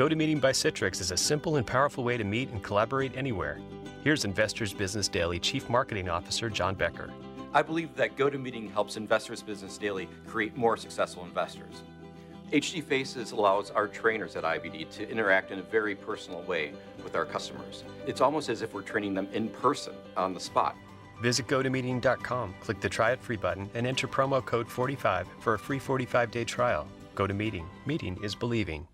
GoToMeeting by Citrix is a simple and powerful way to meet and collaborate anywhere. Here's Investors Business Daily Chief Marketing Officer John Becker. I believe that GoToMeeting helps Investors Business Daily create more successful investors. HD Faces allows our trainers at IBD to interact in a very personal way with our customers. It's almost as if we're training them in person on the spot. Visit GoToMeeting.com, click the Try It Free button, and enter promo code 45 for a free 45-day trial. GoToMeeting. Meeting is believing.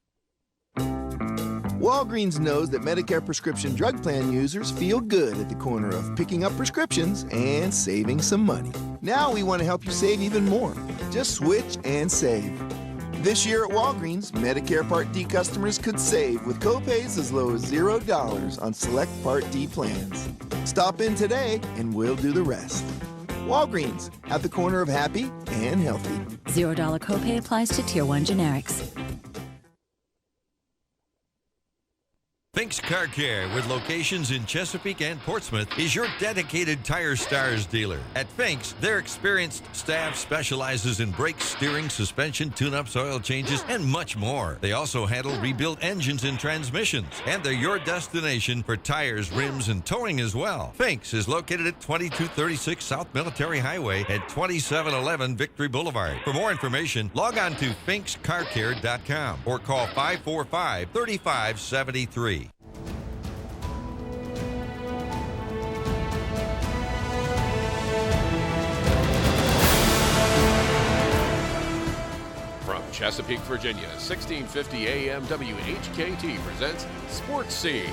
Walgreens knows that Medicare prescription drug plan users feel good at the corner of picking up prescriptions and saving some money. Now we want to help you save even more. Just switch and save. This year at Walgreens, Medicare Part D customers could save with copays as low as $0 on select Part D plans. Stop in today and we'll do the rest. Walgreens, at the corner of happy and healthy. $0 copay applies to Tier 1 generics. Fink's Car Care, with locations in Chesapeake and Portsmouth, is your dedicated Tire Stars dealer. At Fink's, their experienced staff specializes in brakes, steering, suspension, tune-ups, oil changes, and much more. They also handle rebuilt engines and transmissions, and they're your destination for tires, rims, and towing as well. Fink's is located at 2236 South Military Highway at 2711 Victory Boulevard. For more information, log on to finkscarcare.com or call 545-3573. Chesapeake, Virginia, 1650 AM WHKT presents Sports Scene.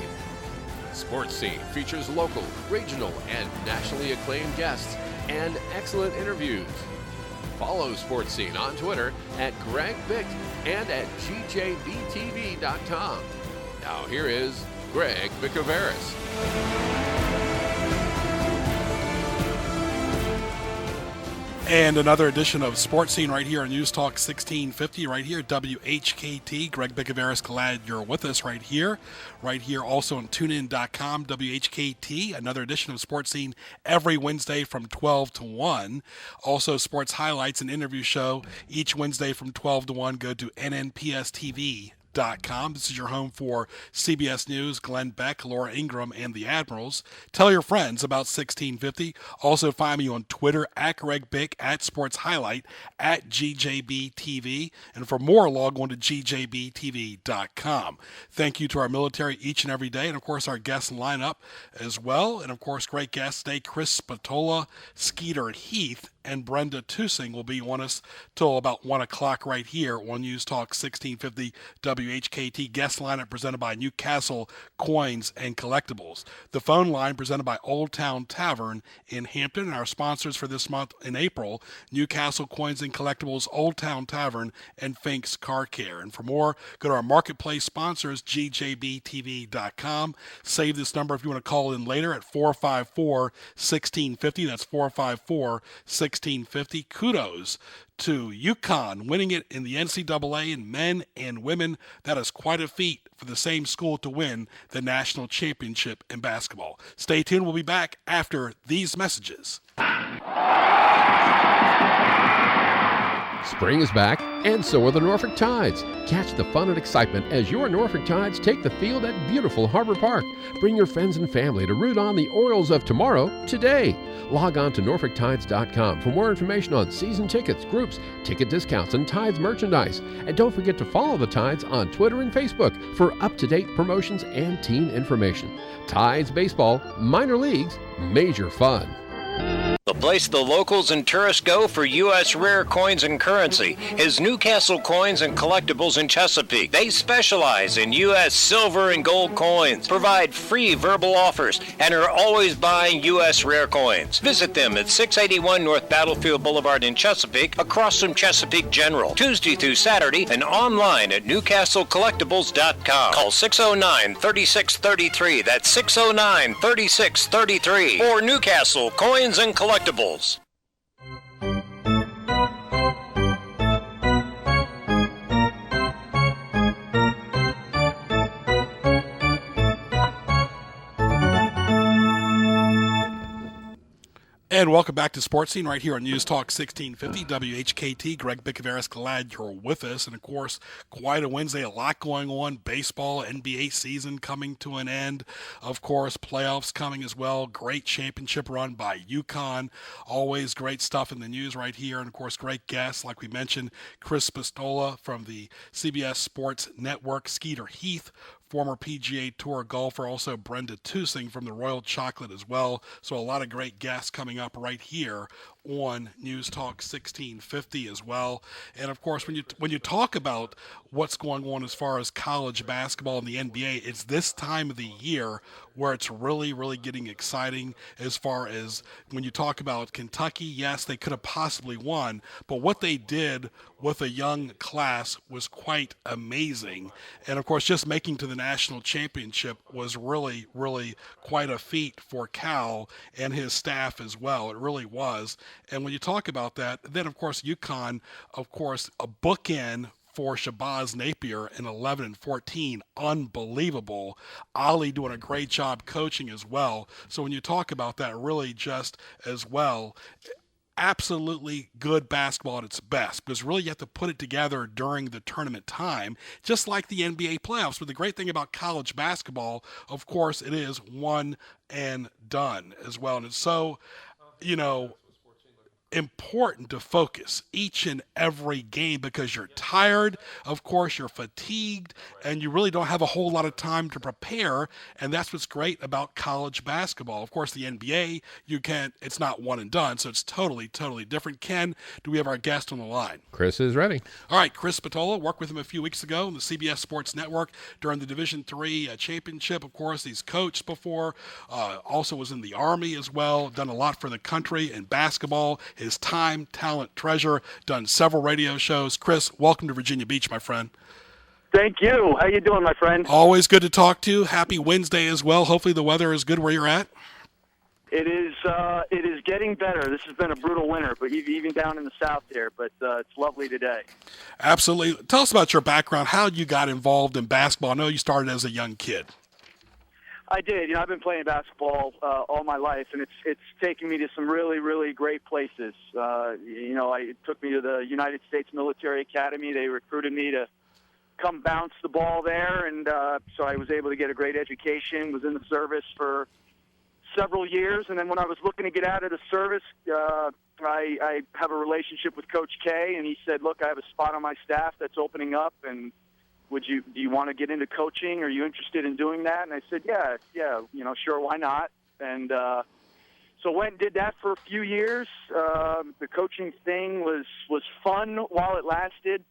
Sports Scene features local, regional, and nationally acclaimed guests and excellent interviews. Follow Sports Scene on Twitter at Greg Bick and at GJBTV.com. Now here is Greg Bickaveris. And another edition of Sports Scene right here on News Talk 1650, right here, WHKT. Greg Bickaveris, glad you're with us right here also on TuneIn.com, WHKT. Another edition of Sports Scene every Wednesday from 12 to 1. Also, sports highlights and interview show each Wednesday from 12 to 1. Go to NNPSTV.com. This is your home for CBS News, Glenn Beck, Laura Ingram, and the Admirals. Tell your friends about 1650. Also find me on Twitter at Greg Bick, at Sports Highlight, at GJBTV. And for more, log on to GJBTV.com. Thank you to our military each and every day, and of course our guest lineup as well. And of course, great guests today, Chris Spatola, Skeeter Heath, and Brenda Tusing will be on us till about 1 o'clock right here on News Talk 1650 WHKT. Guest lineup presented by Newcastle Coins and Collectibles. The phone line presented by Old Town Tavern in Hampton. And our sponsors for this month in April, Newcastle Coins and Collectibles, Old Town Tavern, and Fink's Car Care. And for more, go to our marketplace sponsors, GJBTV.com. Save this number if you want to call in later at 454-1650. That's 454-1650. Kudos to UConn winning it in the NCAA in men and women. That is quite a feat for the same school to win the national championship in basketball. Stay tuned. We'll be back after these messages. Spring is back, and so are the Norfolk Tides. Catch the fun and excitement as your Norfolk Tides take the field at beautiful Harbor Park. Bring your friends and family to root on the Orioles of tomorrow today. Log on to NorfolkTides.com for more information on season tickets, groups, ticket discounts, and Tides merchandise. And don't forget to follow the Tides on Twitter and Facebook for up-to-date promotions and team information. Tides Baseball, minor leagues, major fun. The place the locals and tourists go for U.S. rare coins and currency is Newcastle Coins and Collectibles in Chesapeake. They specialize in U.S. silver and gold coins, provide free verbal offers, and are always buying U.S. rare coins. Visit them at 681 North Battlefield Boulevard in Chesapeake, across from Chesapeake General, Tuesday through Saturday, and online at NewcastleCollectibles.com. Call 609-3633. That's 609-3633 for Newcastle Coins and Collectibles. And welcome back to Sports Scene right here on News Talk 1650 WHKT. Greg Bicoveris, glad you're with us. And, of course, quite a Wednesday, a lot going on. Baseball, NBA season coming to an end. Of course, playoffs coming as well. Great championship run by UConn. Always great stuff in the news right here. And, of course, great guests, like we mentioned, Chris Pistola from the CBS Sports Network, Skeeter Heath, former PGA Tour golfer, also Brenda Tusing from the Royal Chocolate as well. So a lot of great guests coming up right here on News Talk 1650 as well. And of course, when you talk about what's going on as far as college basketball and the NBA, it's this time of the year where it's really, really getting exciting as far as when you talk about Kentucky. Yes, they could have possibly won, but what they did with a young class was quite amazing. And of course, just making to the national championship was really, really quite a feat for Cal and his staff as well. It really was. And when you talk about that, then of course UConn, of course, a bookend for Shabazz Napier in 11 and 14, unbelievable. Ali doing a great job coaching as well. So when you talk about that, really just as well, absolutely good basketball at its best, because really you have to put it together during the tournament time, just like the NBA playoffs. But the great thing about college basketball, of course, it is one and done as well. And it's so, important to focus each and every game because you're tired, of course you're fatigued, and you really don't have a whole lot of time to prepare. And that's what's great about college basketball. Of course, the NBA, it's not one and done, so it's totally different. Ken, do we have our guest on the line? Chris is ready. All right, Chris Spatola, worked with him a few weeks ago on the CBS Sports Network during the Division III championship. Of course, he's coached before, also was in the Army as well, done a lot for the country in basketball. His time, talent, treasure, done several radio shows. Chris, welcome to Virginia Beach, my friend. Thank you. How you doing, my friend? Always good to talk to you. Happy Wednesday as well. Hopefully the weather is good where you're at. It is getting better. This has been a brutal winter, but even down in the south here, but it's lovely today. Absolutely. Tell us about your background, how you got involved in basketball. I know you started as a young kid. I did. I've been playing basketball all my life, and it's taken me to some really, really great places. It took me to the United States Military Academy. They recruited me to come bounce the ball there, and so I was able to get a great education, was in the service for several years, and then when I was looking to get out of the service, I have a relationship with Coach K, and he said, look, I have a spot on my staff that's opening up, and do you want to get into coaching? Are you interested in doing that? And I said, yeah, sure, why not? And so went and did that for a few years. The coaching thing was fun while it lasted,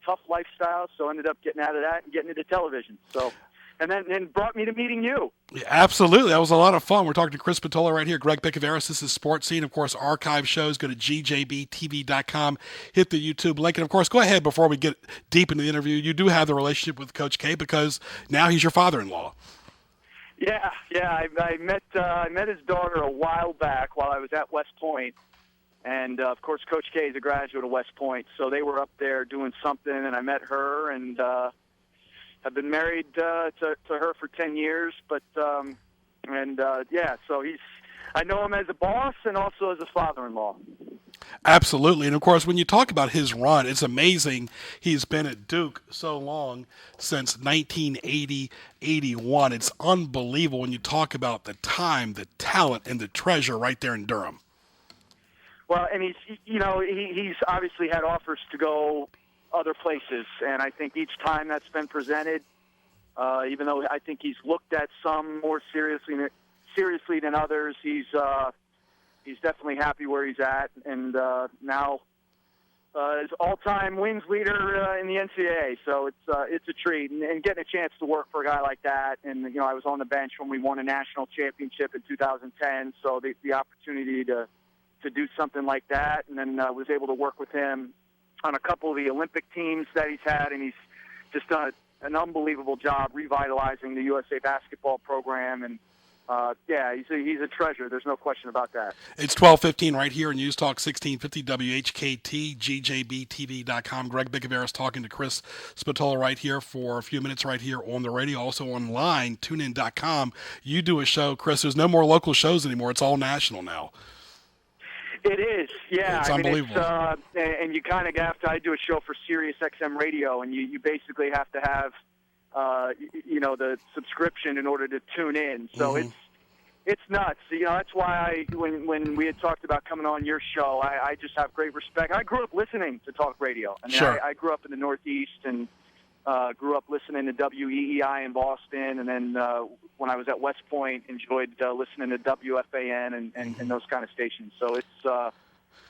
tough lifestyle, so ended up getting out of that and getting into television. So, and then brought me to meeting you. Yeah, absolutely. That was a lot of fun. We're talking to Chris Patola right here. Greg Bicoveris. This is Sports Scene. Of course, archive shows. Go to gjbtv.com. Hit the YouTube link. And, of course, go ahead before we get deep into the interview. You do have the relationship with Coach K because now he's your father-in-law. Yeah. I met his daughter a while back while I was at West Point. And, of course, Coach K is a graduate of West Point. So they were up there doing something, and I met her, and I've been married to her for 10 years, so I know him as a boss and also as a father-in-law. Absolutely. And, of course, when you talk about his run, it's amazing he's been at Duke so long, since 1980, 81. It's unbelievable when you talk about the time, the talent, and the treasure right there in Durham. Well, and he's obviously had offers to go other places, and I think each time that's been presented, even though I think he's looked at some more seriously than others, he's definitely happy where he's at, and now is all-time wins leader in the NCAA. So it's a treat, and getting a chance to work for a guy like that. And I was on the bench when we won a national championship in 2010, so the opportunity to do something like that, and then was able to work with him on a couple of the Olympic teams that he's had, and he's just done an unbelievable job revitalizing the USA basketball program. And he's a treasure. There's no question about that. It's 12:15 right here in News Talk 1650 WHKT, gjbtv.com. Greg Bicoveris talking to Chris Spatola right here for a few minutes right here on the radio, also online, tunein.com. You do a show, Chris. There's no more local shows anymore. It's all national now. It is, yeah. It's unbelievable. And you kind of have to. I do a show for Sirius XM Radio, and you basically have to have, the subscription in order to tune in. So it's nuts. That's why when we had talked about coming on your show, I just have great respect. I grew up listening to talk radio. I mean, sure. I grew up in the Northeast and grew up listening to WEEI in Boston, and then when I was at West Point, enjoyed listening to WFAN and those kind of stations. So it's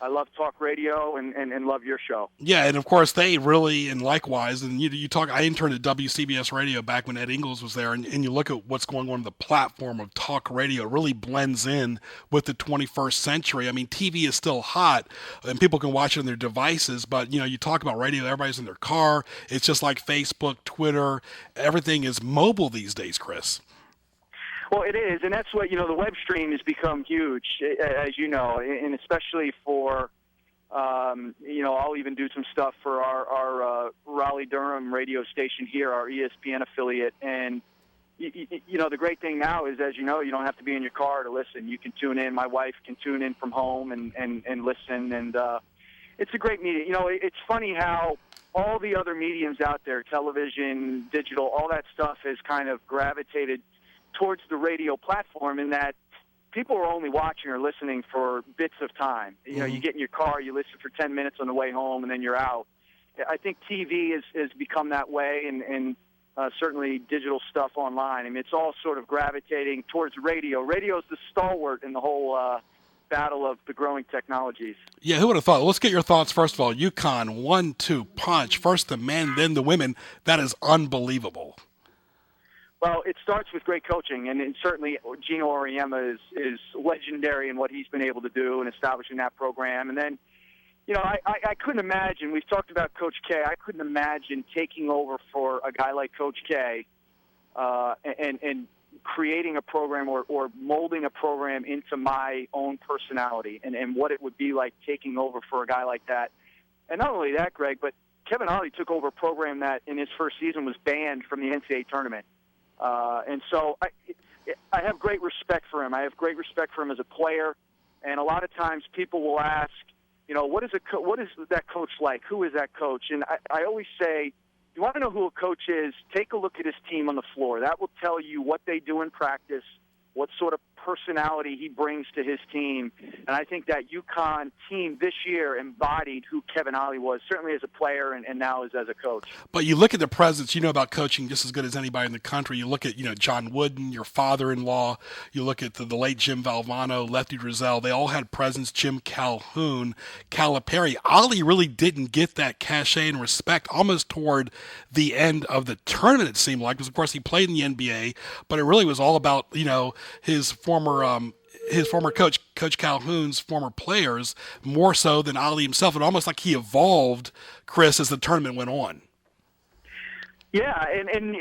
I love talk radio and love your show. Yeah, and of course they really, and likewise, and you talk. I interned at WCBS Radio back when Ed Ingles was there, and you look at what's going on in the platform of talk radio. It really blends in with the 21st century. I mean, TV is still hot, and people can watch it on their devices, but you talk about radio. Everybody's in their car. It's just like Facebook, Twitter. Everything is mobile these days, Chris. Well, it is, and that's what, the web stream has become huge, as you know, and especially for, I'll even do some stuff for our Raleigh-Durham radio station here, our ESPN affiliate, and, the great thing now is, as you know, you don't have to be in your car to listen. You can tune in. My wife can tune in from home and listen, and it's a great media. It's funny how all the other mediums out there, television, digital, all that stuff has kind of gravitated towards the radio platform, in that people are only watching or listening for bits of time. You get in your car, you listen for 10 minutes on the way home, and then you're out. I think TV has become that way, and certainly digital stuff online. I mean, it's all sort of gravitating towards radio. Radio is the stalwart in the whole battle of the growing technologies. Yeah, who would have thought? Let's get your thoughts first of all. UConn 1-2 punch, first the men, then the women. That is unbelievable. Well, it starts with great coaching, and certainly Gino Auriemma is legendary in what he's been able to do in establishing that program. And then, I couldn't imagine, we've talked about Coach K, I couldn't imagine taking over for a guy like Coach K and creating a program or molding a program into my own personality and what it would be like taking over for a guy like that. And not only that, Greg, but Kevin Ollie took over a program that in his first season was banned from the NCAA tournament. And so I have great respect for him. I have great respect for him as a player. And a lot of times people will ask, what is that coach like? Who is that coach? And I always say, you want to know who a coach is, take a look at his team on the floor. That will tell you what they do in practice, what sort of personality he brings to his team. And I think that UConn team this year embodied who Kevin Ollie was, certainly as a player and now as a coach. But you look at the presence, about coaching just as good as anybody in the country. You look at, John Wooden, your father-in-law. You look at the late Jim Valvano, Lefty Driesell. They all had presence. Jim Calhoun, Calipari. Ollie really didn't get that cachet and respect almost toward the end of the tournament, it seemed like, because, of course, he played in the NBA, but it really was all about, his former coach, Coach Calhoun's former players, more so than Ollie himself. And almost like he evolved, Chris, as the tournament went on. Yeah, and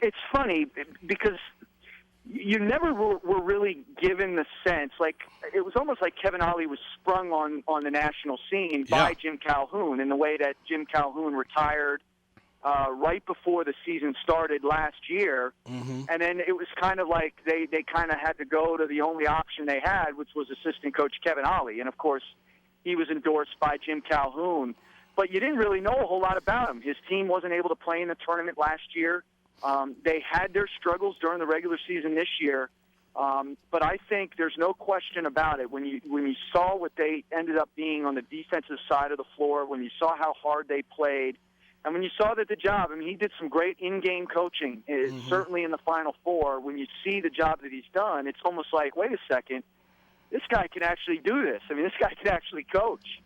it's funny because you never were really given the sense, like it was almost like Kevin Ollie was sprung on the national scene by Jim Calhoun, in the way that Jim Calhoun retired right before the season started last year. And then it was kind of like they kind of had to go to the only option they had, which was assistant coach Kevin Ollie. And, of course, he was endorsed by Jim Calhoun. But you didn't really know a whole lot about him. His team wasn't able to play in the tournament last year. They had their struggles during the regular season this year. But I think there's no question about it. When you saw what they ended up being on the defensive side of the floor, when you saw how hard they played, and when you saw that the job, I mean, he did some great in-game coaching, certainly in the Final Four. When you see the job that he's done, it's almost like, wait a second, this guy can actually do this. I mean, this guy can actually coach.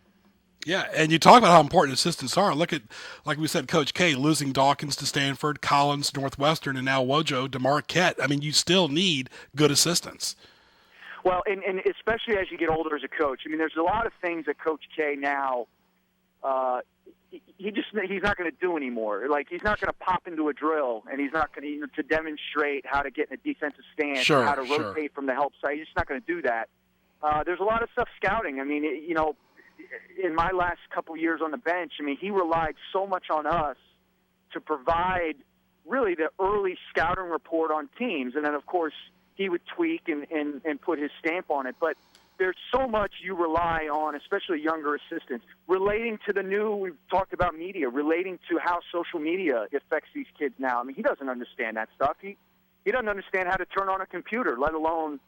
Yeah, and you talk about how important assistants are. Look at, like we said, Coach K losing Dawkins to Stanford, Collins, Northwestern, and now Wojo to Marquette. I mean, you still need good assistants. Well, and especially as you get older as a coach. I mean, there's a lot of things that Coach K now he's not going to do anymore. Like, he's not going to pop into a drill, and he's not going to demonstrate how to get in a defensive stance, and how to rotate from the help side. He's just not going to do that. There's a lot of stuff scouting. I mean, in my last couple years on the bench, I mean, he relied so much on us to provide really the early scouting report on teams. And then, of course, he would tweak and put his stamp on it. But there's so much you rely on, especially younger assistants, relating to the new, we've talked about media, relating to how social media affects these kids now. I mean, he doesn't understand that stuff. He doesn't understand how to turn on a computer, let alone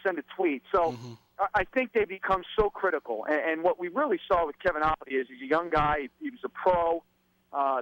send a tweet. So I think they become so critical. And what we really saw with Kevin Ollie is he's a young guy. He was a pro.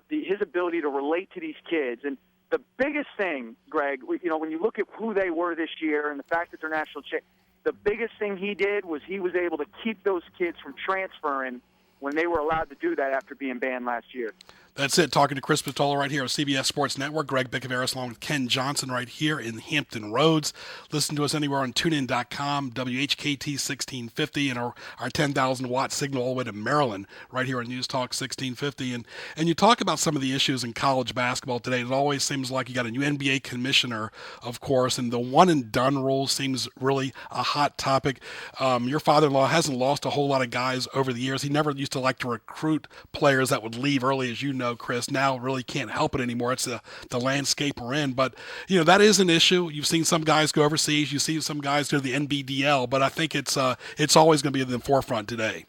His ability to relate to these kids. And the biggest thing, Greg, when you look at who they were this year and the fact that they're national champions, the biggest thing he did was he was able to keep those kids from transferring when they were allowed to do that after being banned last year. That's it. Talking to Chris Spatola right here on CBS Sports Network. Greg Bicoveris along with Ken Johnson right here in Hampton Roads. Listen to us anywhere on TuneIn.com, WHKT 1650, and our 10,000-watt signal all the way to Maryland right here on News Talk 1650. And you talk about some of the issues in college basketball today. It always seems like you got a new NBA commissioner, of course, and the one-and-done rule seems really a hot topic. Your father-in-law hasn't lost a whole lot of guys over the years. He never used to like to recruit players that would leave early, as you know, Chris. Now really can't help it anymore. It's the landscape we're in. But, that is an issue. You've seen some guys go overseas. You see some guys go to the NBDL. But I think it's always going to be in the forefront today.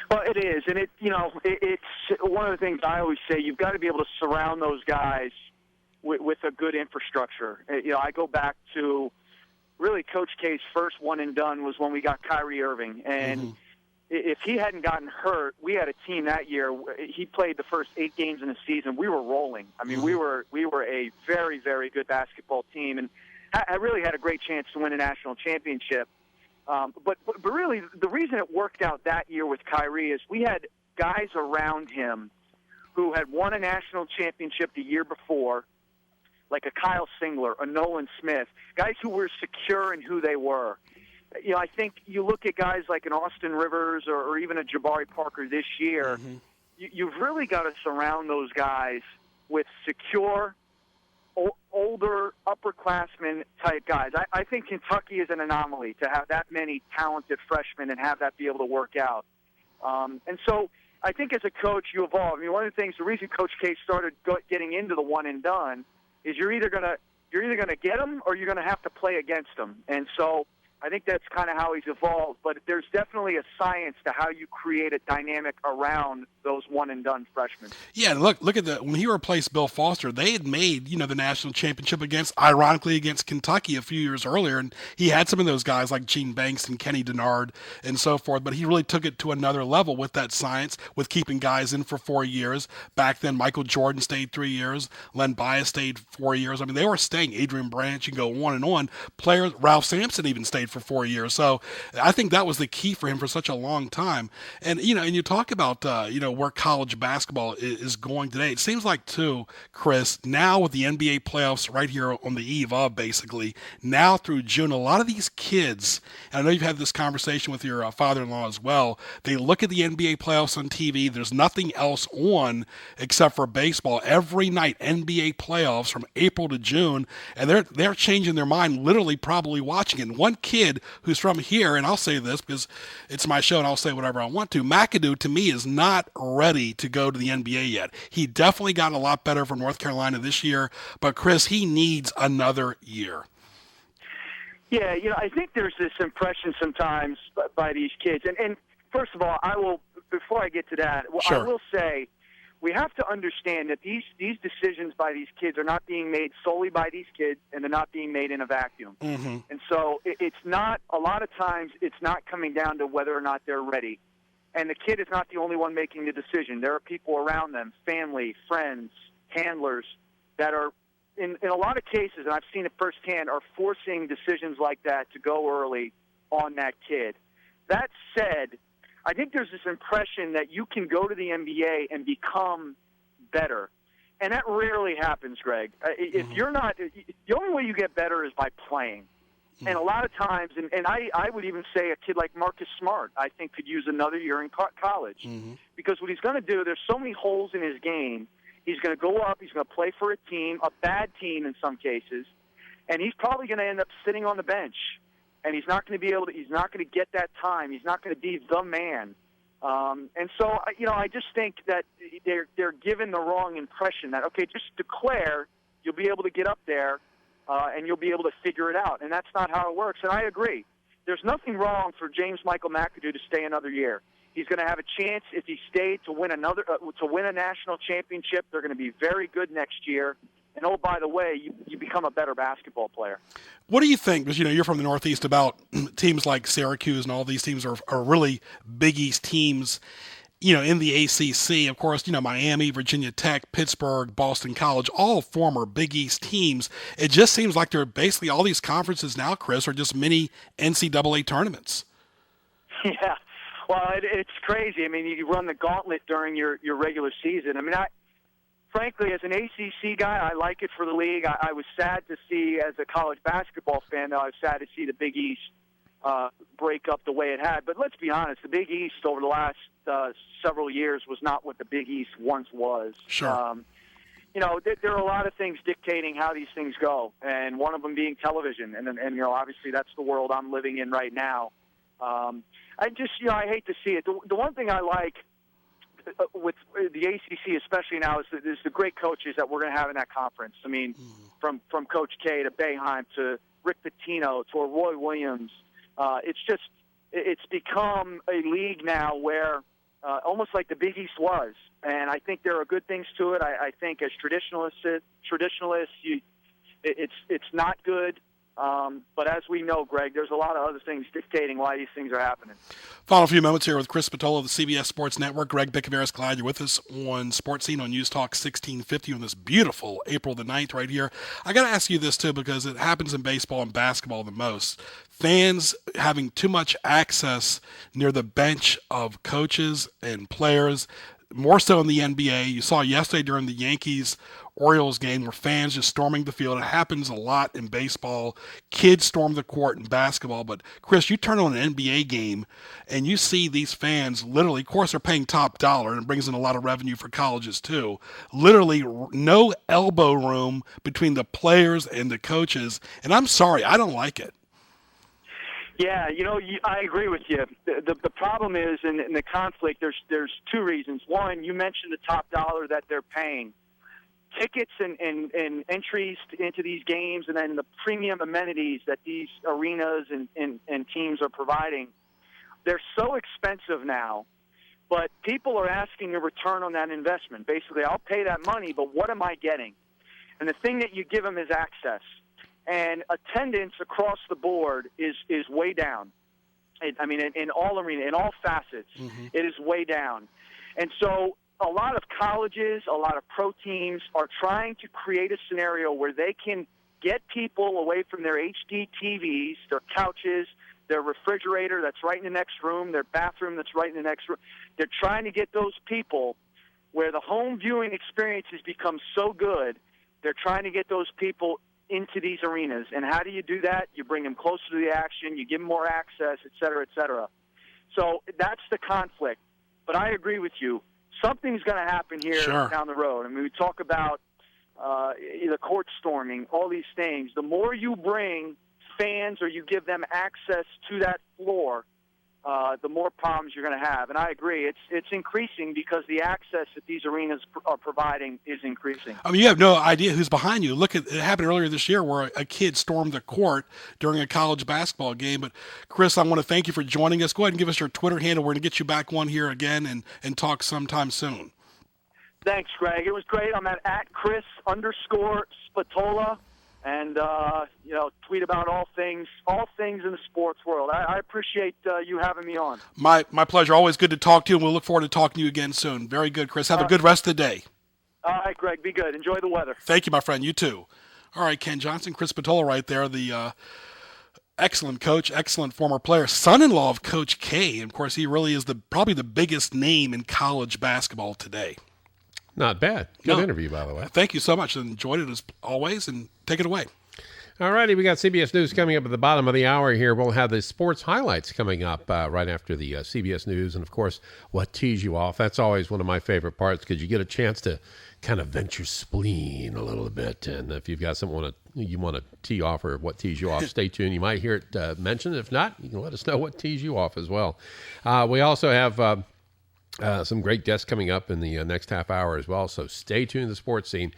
Well, it is. And, it's one of the things I always say. You've got to be able to surround those guys with a good infrastructure. I go back to really Coach K's first one and done was when we got Kyrie Irving. And if he hadn't gotten hurt, we had a team that year. He played the first 8 games in the season. We were rolling. I mean, we were a very, very good basketball team, and I really had a great chance to win a national championship. But really, the reason it worked out that year with Kyrie is we had guys around him who had won a national championship the year before, like a Kyle Singler, a Nolan Smith, guys who were secure in who they were. I think you look at guys like an Austin Rivers or even a Jabari Parker this year, you've really got to surround those guys with secure, older, upperclassmen type guys. I think Kentucky is an anomaly to have that many talented freshmen and have that be able to work out. And so I think as a coach, you evolve. I mean, one of the things, the reason Coach K started getting into the one and done is you're either gonna get them or you're gonna have to play against them. And so I think that's kind of how he's evolved, but there's definitely a science to how you create a dynamic around those one-and-done freshmen. Yeah, look at when he replaced Bill Foster, they had made, the national championship ironically against Kentucky a few years earlier, and he had some of those guys like Gene Banks and Kenny Denard and so forth, but he really took it to another level with that science, with keeping guys in for 4 years. Back then, Michael Jordan stayed 3 years, Len Bias stayed 4 years. I mean, they were staying. Adrian Branch, you can go on and on. Players, Ralph Sampson even stayed for 4 years. So I think that was the key for him for such a long time. And, and you talk about, where college basketball is going today. It seems like, too, Chris, now with the NBA playoffs right here on the eve of, basically, now through June, a lot of these kids, and I know you've had this conversation with your father-in-law as well, they look at the NBA playoffs on TV. There's nothing else on except for baseball. Every night, NBA playoffs from April to June, and they're changing their mind, literally probably watching it. And one kid who's from here, and I'll say this because it's my show and I'll say whatever I want to, McAdoo, to me, is not ready to go to the NBA yet. He definitely got a lot better for North Carolina this year, but Chris, he needs another year. Yeah, I think there's this impression sometimes by these kids, and first of all, before I get to that, sure. I will say we have to understand that these decisions by these kids are not being made solely by these kids, and they're not being made in a vacuum. And so it's not, a lot of times, it's not coming down to whether or not they're ready. And the kid is not the only one making the decision. There are people around them, family, friends, handlers, that are, in a lot of cases, and I've seen it firsthand, are forcing decisions like that to go early on that kid. That said, I think there's this impression that you can go to the NBA and become better. And that rarely happens, Greg. If you're not, the only way you get better is by playing. And a lot of times, and I would even say a kid like Marcus Smart, I think, could use another year in college. Because what he's going to do, there's so many holes in his game. He's going to go up, he's going to play for a team, a bad team in some cases, and he's probably going to end up sitting on the bench. And he's not going to be able to, he's not going to get that time. He's not going to be the man. And so, I just think that they're given the wrong impression that, okay, just declare, you'll be able to get up there, and you'll be able to figure it out. And that's not how it works. And I agree. there's nothing wrong for James Michael McAdoo to stay another year. He's going to have a chance if he stayed to win a national championship. They're going to be very good next year. And, oh, by the way, you become a better basketball player. What do you think, because, you're from the Northeast, about teams like Syracuse, and all these teams are really Big East teams, in the ACC? Of course, Miami, Virginia Tech, Pittsburgh, Boston College, all former Big East teams. It just seems like they're basically, all these conferences now, Chris, are just mini NCAA tournaments. Yeah. Well, it's crazy. I mean, you run the gauntlet during your regular season. I mean, frankly, as an ACC guy, I like it for the league. I was sad to see, as a college basketball fan, though, I was sad to see the Big East break up the way it had. But let's be honest, the Big East over the last several years was not what the Big East once was. Sure. There are a lot of things dictating how these things go, and one of them being television. And obviously that's the world I'm living in right now. I hate to see it. The one thing I like with the ACC, especially now, is the great coaches that we're going to have in that conference. I mean, from Coach K to Boeheim to Rick Pitino to Roy Williams. It's become a league now where almost like the Big East was, and I think there are good things to it. I think as traditionalists, it's not good. But as we know, Greg, there's a lot of other things dictating why these things are happening. Final few moments here with Chris Spatola of the CBS Sports Network. Greg Bicaveras, glad you're with us on Sports Scene on News Talk 1650 on this beautiful April the 9th right here. I got to ask you this, too, because it happens in baseball and basketball the most. Fans having too much access near the bench of coaches and players, more so in the NBA. You saw yesterday during the Yankees-Orioles game where fans just storming the field. It happens a lot in baseball. Kids storm the court in basketball. But, Chris, you turn on an NBA game and you see these fans literally, of course, they're paying top dollar, and it brings in a lot of revenue for colleges too. Literally no elbow room between the players and the coaches. And I'm sorry, I don't like it. Yeah, I agree with you. The problem is in the conflict, there's two reasons. One, you mentioned the top dollar that they're paying. Tickets and entries into these games, and then the premium amenities that these arenas and teams are providing, they're so expensive now, but people are asking a return on that investment. Basically, I'll pay that money, but what am I getting? And the thing that you give them is access. And attendance across the board is way down. In all arenas, in all facets, It is way down. And so a lot of colleges, a lot of pro teams are trying to create a scenario where they can get people away from their HD TVs, their couches, their refrigerator that's right in the next room, their bathroom that's right in the next room. They're trying to get those people where the home viewing experience has become so good, they're trying to get those people into these arenas. And how do you do that? You bring them closer to the action, you give them more access, et cetera, et cetera. So that's the conflict. But I agree with you. Something's going to happen here down the road. I mean, we talk about the court storming, all these things. The more you bring fans or you give them access to that floor, the more problems you're going to have. And I agree. It's increasing because the access that these arenas are providing is increasing. I mean, you have no idea who's behind you. Look, it happened earlier this year where a kid stormed the court during a college basketball game. But, Chris, I want to thank you for joining us. Go ahead and give us your Twitter handle. We're going to get you back on here again and talk sometime soon. Thanks, Greg. It was great. I'm at Chris_Spatola. And, tweet about all things in the sports world. I appreciate you having me on. My pleasure. Always good to talk to you, and we'll look forward to talking to you again soon. Very good, Chris. Have a good rest of the day. All right, Greg. Be good. Enjoy the weather. Thank you, my friend. You too. All right, Ken Johnson, Chris Spatola right there, the excellent coach, excellent former player, son-in-law of Coach K. And, of course, he really is probably the biggest name in college basketball today. Not bad. Good interview, by the way. Thank you so much. Enjoyed it as always, and take it away. All righty, we got CBS News coming up at the bottom of the hour here. We'll have the sports highlights coming up right after the CBS News, and, of course, what tees you off. That's always one of my favorite parts because you get a chance to kind of vent your spleen a little bit, and if you've got someone you want to tee off or what tees you off, stay tuned. You might hear it mentioned. If not, you can let us know what tees you off as well. We also have some great guests coming up in the next half hour as well, so stay tuned to the Sports Scene.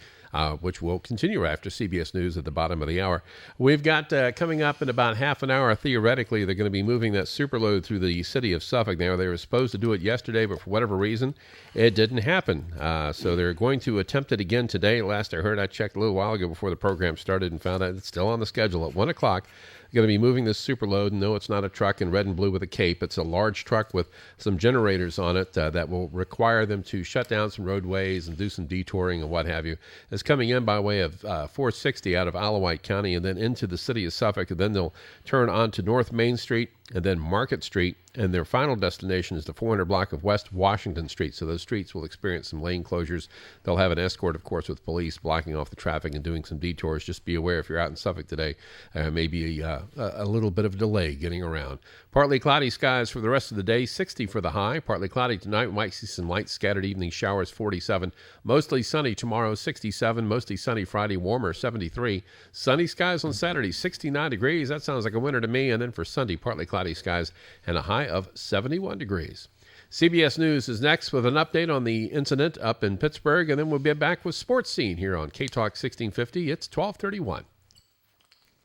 which will continue after CBS News at the bottom of the hour. We've got coming up in about half an hour, theoretically, they're going to be moving that superload through the city of Suffolk. Now, they were supposed to do it yesterday, but for whatever reason, it didn't happen. So they're going to attempt it again today. Last I heard, I checked a little while ago before the program started and found out it's still on the schedule at 1 o'clock. Going to be moving this superload. No, it's not a truck in red and blue with a cape. It's a large truck with some generators on it that will require them to shut down some roadways and do some detouring and what have you. It's coming in by way of 460 out of Alawite County and then into the city of Suffolk. And then they'll turn onto North Main Street and then Market Street. And their final destination is the 400 block of West Washington Street. So those streets will experience some lane closures. They'll have an escort, of course, with police blocking off the traffic and doing some detours. Just be aware if you're out in Suffolk today, maybe a little bit of delay getting around. Partly cloudy skies for the rest of the day, 60 for the high. Partly cloudy tonight. We might see some light scattered evening showers, 47. Mostly sunny tomorrow, 67. Mostly sunny Friday, warmer, 73. Sunny skies on Saturday, 69 degrees. That sounds like a winter to me. And then for Sunday, partly cloudy skies and a high of 71 degrees. CBS News is next with an update on the incident up in Pittsburgh, and then we'll be back with Sports Scene here on K-Talk 1650. It's 12:31.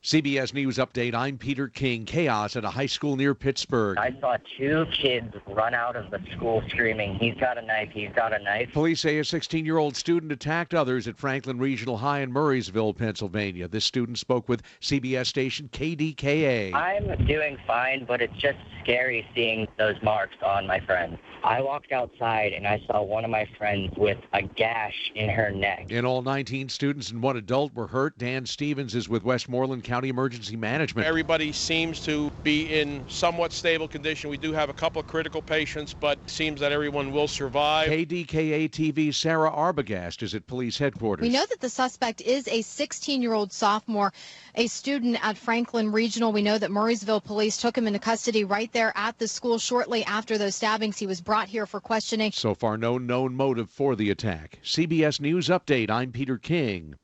CBS News Update, I'm Peter King. Chaos at a high school near Pittsburgh. I saw two kids run out of the school screaming, "He's got a knife, he's got a knife." Police say a 16-year-old student attacked others at Franklin Regional High in Murraysville, Pennsylvania. This student spoke with CBS station KDKA. I'm doing fine, but it's just scary seeing those marks on my friend. I walked outside and I saw one of my friends with a gash in her neck. In all, 19 students and one adult were hurt. Dan Stevens is with Westmoreland County Emergency Management. Everybody seems to be in somewhat stable condition. We do have a couple of critical patients, but it seems that everyone will survive. KDKA TV's Sarah Arbogast is at police headquarters. We know that the suspect is a 16-year-old sophomore, a student at Franklin Regional. We know that Murraysville police took him into custody right there at the school shortly after those stabbings. He was brought here for questioning. So far, no known motive for the attack. CBS News Update, I'm Peter King.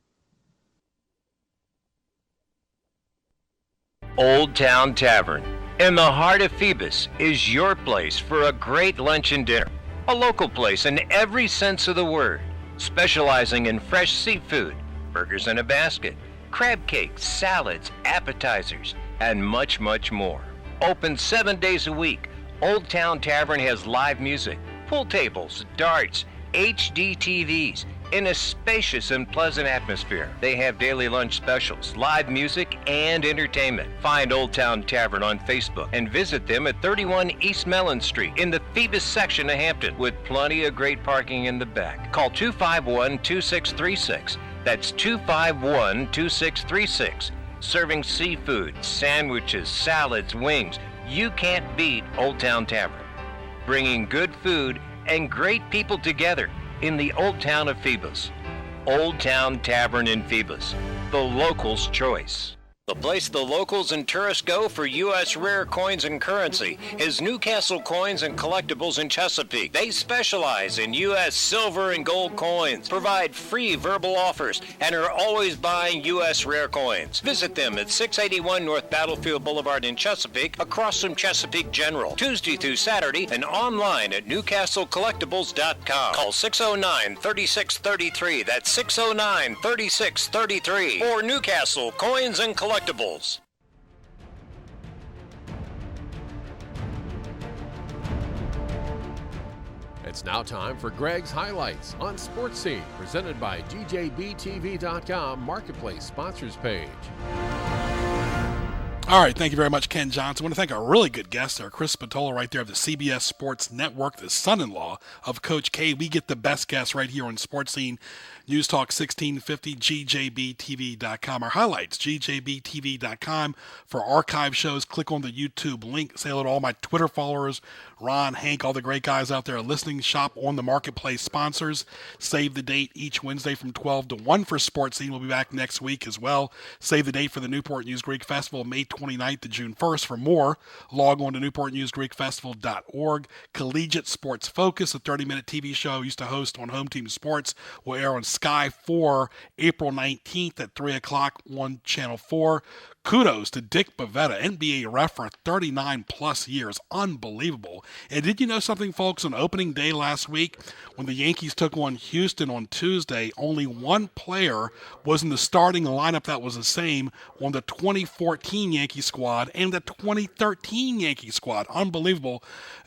Old Town Tavern in the heart of Phoebus is your place for a great lunch and dinner. A local place in every sense of the word, specializing in fresh seafood, burgers in a basket, crab cakes, salads, appetizers, and much, much more. Open 7 days a week, Old Town Tavern has live music, pool tables, darts, HD TVs, in a spacious and pleasant atmosphere. They have daily lunch specials, live music, and entertainment. Find Old Town Tavern on Facebook and visit them at 31 East Mellon Street in the Phoebus section of Hampton, with plenty of great parking in the back. Call 251-2636. That's 251-2636. Serving seafood, sandwiches, salads, wings. You can't beat Old Town Tavern. Bringing good food and great people together in the Old Town of Phoebus. Old Town Tavern in Phoebus, the locals' choice. The place the locals and tourists go for U.S. rare coins and currency is Newcastle Coins and Collectibles in Chesapeake. They specialize in U.S. silver and gold coins, provide free verbal offers, and are always buying U.S. rare coins. Visit them at 681 North Battlefield Boulevard in Chesapeake, across from Chesapeake General, Tuesday through Saturday, and online at newcastlecollectibles.com. Call 609-3633. That's 609-3633. For Newcastle Coins and Collectibles. It's now time for Greg's Highlights on Sports Scene, presented by DJBTV.com Marketplace Sponsors Page. All right, thank you very much, Ken Johnson. I want to thank a really good guest there, Chris Spatola, right there of the CBS Sports Network, the son-in-law of Coach K. We get the best guests right here on Sports Scene. News Talk 1650, GJBTV.com. Our highlights, GJBTV.com. For archive shows, click on the YouTube link. Say hello to all my Twitter followers, Ron, Hank, all the great guys out there listening. Shop on the Marketplace sponsors. Save the date each Wednesday from 12 to 1 for Sports Scene. We'll be back next week as well. Save the date for the Newport News Greek Festival, May 29th to June 1st. For more, log on to newportnewsgreekfestival.org. Collegiate Sports Focus, a 30-minute TV show I used to host on Home Team Sports, will air on Sky 4 April 19th at 3 o'clock on Channel 4. kudos to Dick Bavetta, NBA ref for 39-plus years. Unbelievable. And did you know something, folks? On opening day last week, when the Yankees took on Houston on Tuesday, only one player was in the starting lineup that was the same on the 2014 Yankee squad and the 2013 Yankee squad. Unbelievable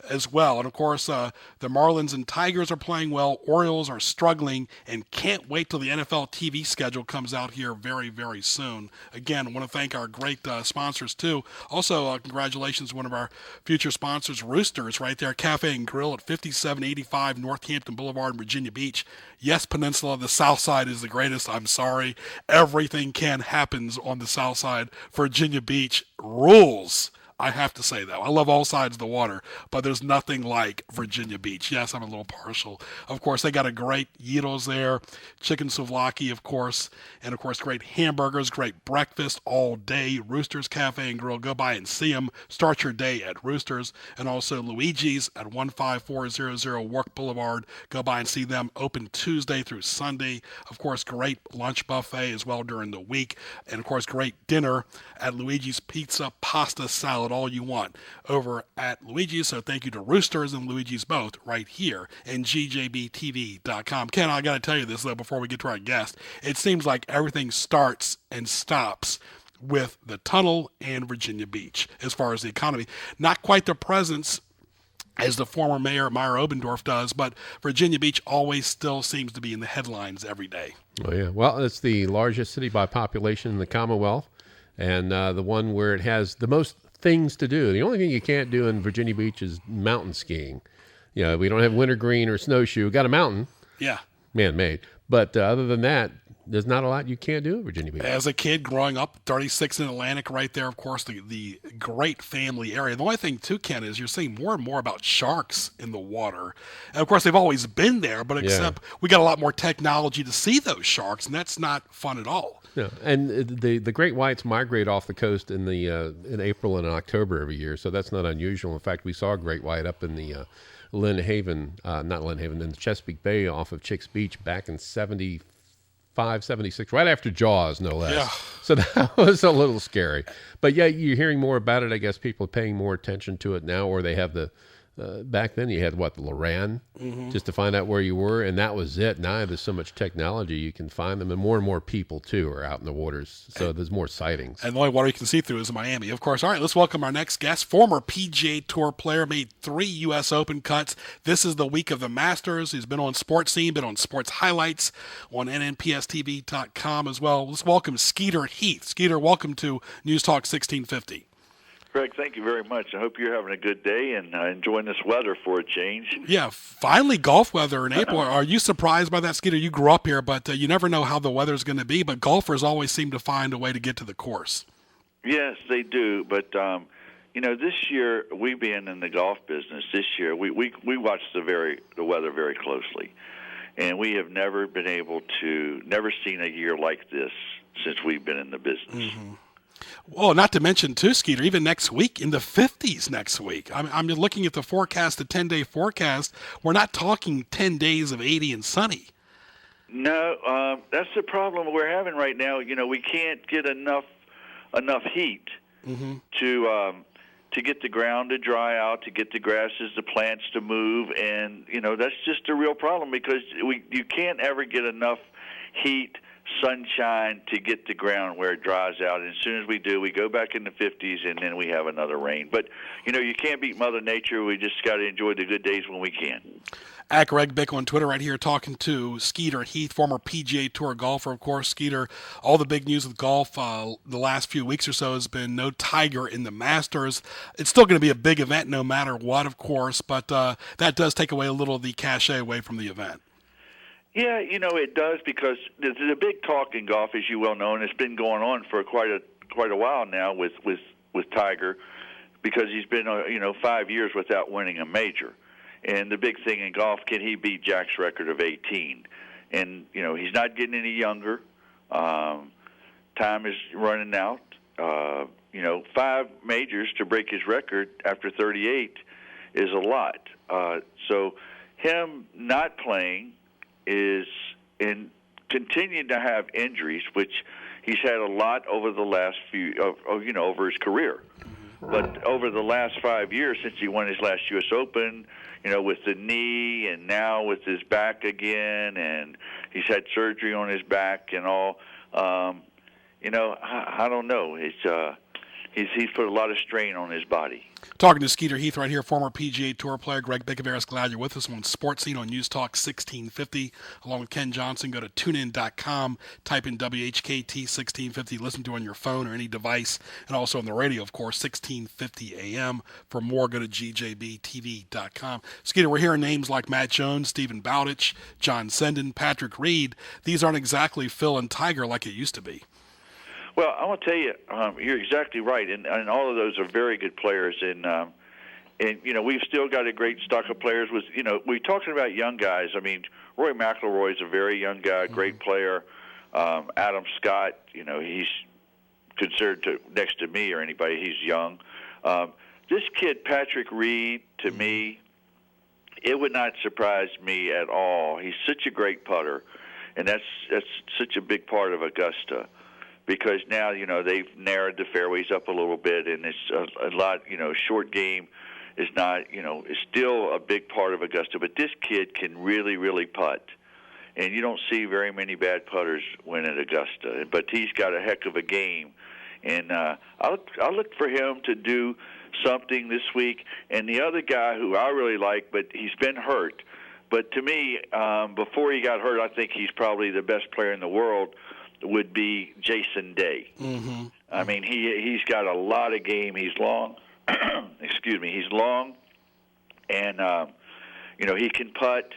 as well. And, of course, the Marlins and Tigers are playing well. Orioles are struggling and can't wait till the NFL TV schedule comes out here very, very soon. Again, I want to thank our great sponsors, too. Also, congratulations to one of our future sponsors, Roosters, right there, Cafe and Grill at 5785 Northampton Boulevard, Virginia Beach. Yes, Peninsula, the South Side is the greatest. I'm sorry. Everything happens on the South Side. Virginia Beach rules. I have to say that. I love all sides of the water, but there's nothing like Virginia Beach. Yes, I'm a little partial. Of course, they got a great gyros there, chicken souvlaki, of course, and, of course, great hamburgers, great breakfast all day. Roosters Cafe and Grill. Go by and see them. Start your day at Roosters. And also Luigi's at 15400 Wark Boulevard. Go by and see them. Open Tuesday through Sunday. Of course, great lunch buffet as well during the week. And, of course, great dinner at Luigi's Pizza, Pasta, Salad, all you want over at Luigi's. So thank you to Roosters and Luigi's both right here in GJBTV.com. Ken, I got to tell you this, though, before we get to our guest. It seems like everything starts and stops with the tunnel and Virginia Beach as far as the economy. Not quite the presence as the former mayor, Meyer Obendorf, does, but Virginia Beach always still seems to be in the headlines every day. Oh, yeah. Well, it's the largest city by population in the Commonwealth, and the one where it has the most things to do. The only thing you can't do in Virginia Beach is mountain skiing. You know, we don't have wintergreen or snowshoe. We got a mountain. Yeah. Man-made. But other than that, there's not a lot you can't do in Virginia Beach. As a kid growing up, 36 in Atlantic right there, of course, the great family area. The only thing, too, Ken, is you're seeing more and more about sharks in the water. And, of course, they've always been there, but except we got a lot more technology to see those sharks, and that's not fun at all. Yeah, and the great whites migrate off the coast in April and October every year, so that's not unusual. In fact, we saw a great white up in the in the Chesapeake Bay off of Chicks Beach back in 75, 76, right after Jaws, no less. Yeah. So that was a little scary. But yeah, you're hearing more about it. I guess people are paying more attention to it now, or they have the back then you had the Loran just to find out where you were, and that was it. Now there's so much technology you can find them, and more people too are out in the waters, so there's more sightings. And the only water you can see through is Miami, of course. All right, let's welcome our next guest. Former PGA Tour player, made 3 U.S. Open cuts. This is the week of the Masters. He's been on Sports Scene, been on Sports Highlights on NNPSTV.com as well. Let's welcome Skeeter Heath. Skeeter, welcome to News Talk 1650. Greg, thank you very much. I hope you're having a good day and enjoying this weather for a change. Yeah, finally golf weather in April. Are you surprised by that, Skeeter? You grew up here, but you never know how the weather's going to be. But golfers always seem to find a way to get to the course. Yes, they do. But, this year, we being in the golf business, this year, we watch the weather very closely. And we have never seen a year like this since we've been in the business. Mm-hmm. Well, not to mention, too, Skeeter, even next week, in the 50s next week. I'm looking at the forecast, the 10-day forecast. We're not talking 10 days of 80 and sunny. No, that's the problem we're having right now. We can't get enough heat to get the ground to dry out, to get the grasses, the plants to move, and, that's just a real problem because you can't ever get enough heat, sunshine to get the ground where it dries out. And as soon as we do, we go back in the 50s, and then we have another rain. But, you can't beat Mother Nature. We just got to enjoy the good days when we can. At Greg Bick on Twitter right here talking to Skeeter Heath, former PGA Tour golfer. Of course, Skeeter, all the big news with golf the last few weeks or so has been no Tiger in the Masters. It's still going to be a big event no matter what, of course, but that does take away a little of the cachet away from the event. Yeah, it does because there's a big talk in golf, as you well know, and it's been going on for quite a while now with Tiger because he's been 5 years without winning a major. And the big thing in golf, can he beat Jack's record of 18? And, he's not getting any younger. Time is running out. 5 majors to break his record after 38 is a lot. So him not playing is in continuing to have injuries, which He's had a lot over the last over his career. But over the last 5 years, since he won his last U.S. Open, with the knee and now with his back again, and he's had surgery on his back and all, I don't know. He's put a lot of strain on his body. Talking to Skeeter Heath right here, former PGA Tour player Greg Bicoveris. Glad you're with us on Sports Scene on News Talk 1650. Along with Ken Johnson, go to tunein.com, type in WHKT 1650, listen to it on your phone or any device, and also on the radio, of course, 1650 AM. For more, go to gjbtv.com. Skeeter, we're hearing names like Matt Jones, Stephen Bowditch, John Senden, Patrick Reed. These aren't exactly Phil and Tiger like it used to be. Well, I want to tell you, you're exactly right, and all of those are very good players. And we've still got a great stock of players. We're talking about young guys. I mean, Rory McIlroy is a very young guy, great player. Adam Scott, he's considered next to me or anybody. He's young. This kid, Patrick Reed, to me, it would not surprise me at all. He's such a great putter, and that's such a big part of Augusta. Because now, they've narrowed the fairways up a little bit, and it's a lot, short game is not, is still a big part of Augusta. But this kid can really, really putt. And you don't see very many bad putters win at Augusta. But he's got a heck of a game. And I'll look for him to do something this week. And the other guy who I really like, but he's been hurt. But to me, before he got hurt, I think he's probably the best player in the world, would be Jason Day. Mm-hmm. I mean, he's got a lot of game. He's long. Excuse me. He's long, and he can putt.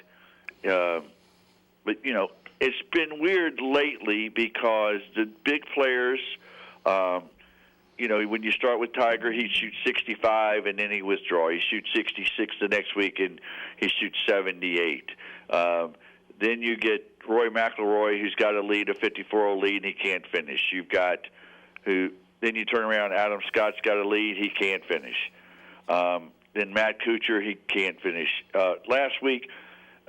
But it's been weird lately because the big players. When you start with Tiger, he shoots 65 and then he withdraws. He shoots 66 the next week and he shoots 78. Then you get Rory McIlroy, who's got a lead, a 54-hole lead, and he can't finish. Then you turn around, Adam Scott's got a lead, he can't finish. Then Matt Kuchar, he can't finish. Last week,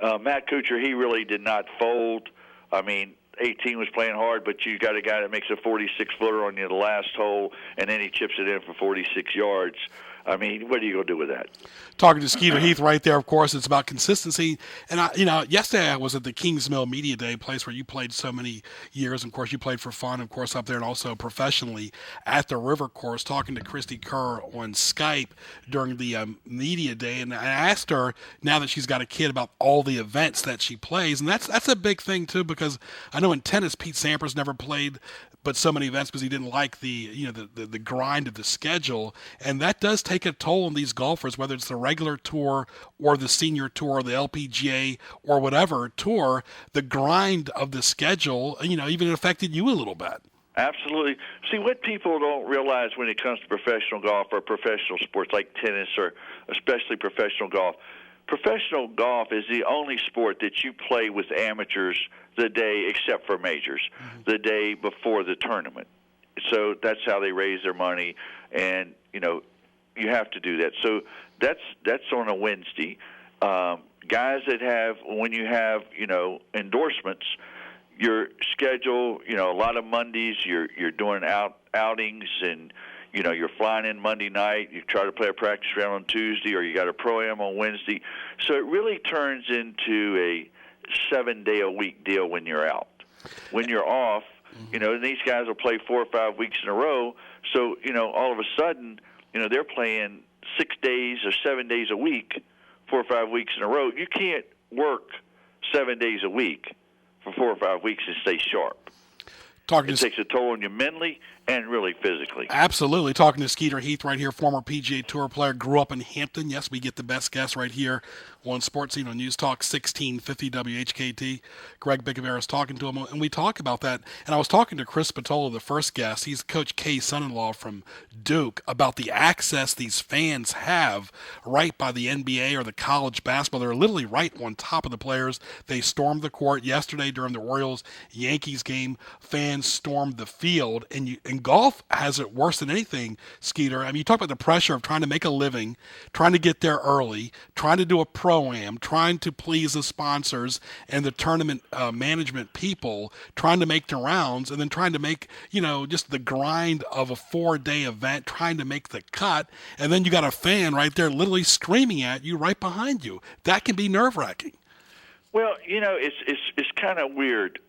Matt Kuchar, he really did not fold. I mean, 18 was playing hard, but you got a guy that makes a 46-footer on you the last hole, and then he chips it in for 46 yards. I mean, what are you going to do with that? Talking to Skeeter Heath right there, of course, it's about consistency. And, yesterday I was at the Kings Mill Media Day, place where you played so many years. Of course, you played for fun, of course, up there and also professionally at the River Course, talking to Christy Kerr on Skype during the media day. And I asked her, now that she's got a kid, about all the events that she plays. And that's a big thing, too, because I know in tennis, Pete Sampras never played but so many events because he didn't like the grind of the schedule, and that does take a toll on these golfers, whether it's the regular tour or the senior tour or the LPGA or whatever tour. The grind of the schedule, even affected you a little bit. Absolutely. See, what people don't realize when it comes to professional golf or professional sports like tennis or especially professional golf is the only sport that you play with amateurs the day, except for majors, the day before the tournament. So that's how they raise their money, and you have to do that. So that's on a Wednesday. Guys that when you have endorsements, your schedule, a lot of Mondays you're doing outings, and you're flying in Monday night, you try to play a practice round on Tuesday, or you got a pro-am on Wednesday. So it really turns into a 7-day-a-week deal when you're out. When you're off, these guys will play 4 or 5 weeks in a row. So, all of a sudden, they're playing 6 days or 7 days a week, 4 or 5 weeks in a row. You can't work 7 days a week for 4 or 5 weeks and stay sharp. It takes a toll on you mentally and really physically. Absolutely. Talking to Skeeter Heath right here, former PGA Tour player, grew up in Hampton. Yes, we get the best guests right here on Sports Scene on News Talk 1650 WHKT. Greg Bicoveris talking to him, and we talk about that. And I was talking to Chris Spatola, the first guest. He's Coach K's son-in-law from Duke, about the access these fans have right by the NBA or the college basketball. They're literally right on top of the players. They stormed the court yesterday during the Orioles-Yankees game. Fans fans stormed the field, and golf has it worse than anything, Skeeter. I mean, you talk about the pressure of trying to make a living, trying to get there early, trying to do a pro-am, trying to please the sponsors and the tournament management people, trying to make the rounds, and then trying to make, just the grind of a 4-day event, trying to make the cut, and then you got a fan right there literally screaming at you right behind you. That can be nerve-wracking. Well, it's kind of weird.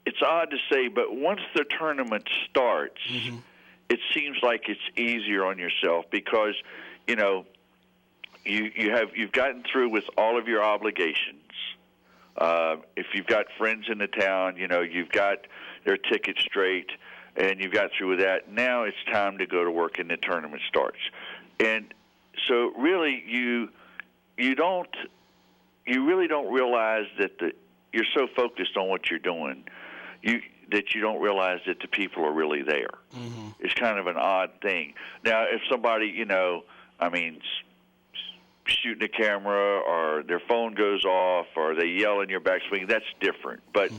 It's odd to say, but once the tournament starts, it seems like it's easier on yourself because, you've gotten through with all of your obligations. If you've got friends in the town, you've got their ticket straight, and you've got through with that. Now it's time to go to work, and the tournament starts. And so, really, you really don't realize that you're so focused on what you're doing that you don't realize that the people are really there. It's kind of an odd thing. Now, if somebody, shooting a camera or their phone goes off or they yell in your backswing, that's different. But,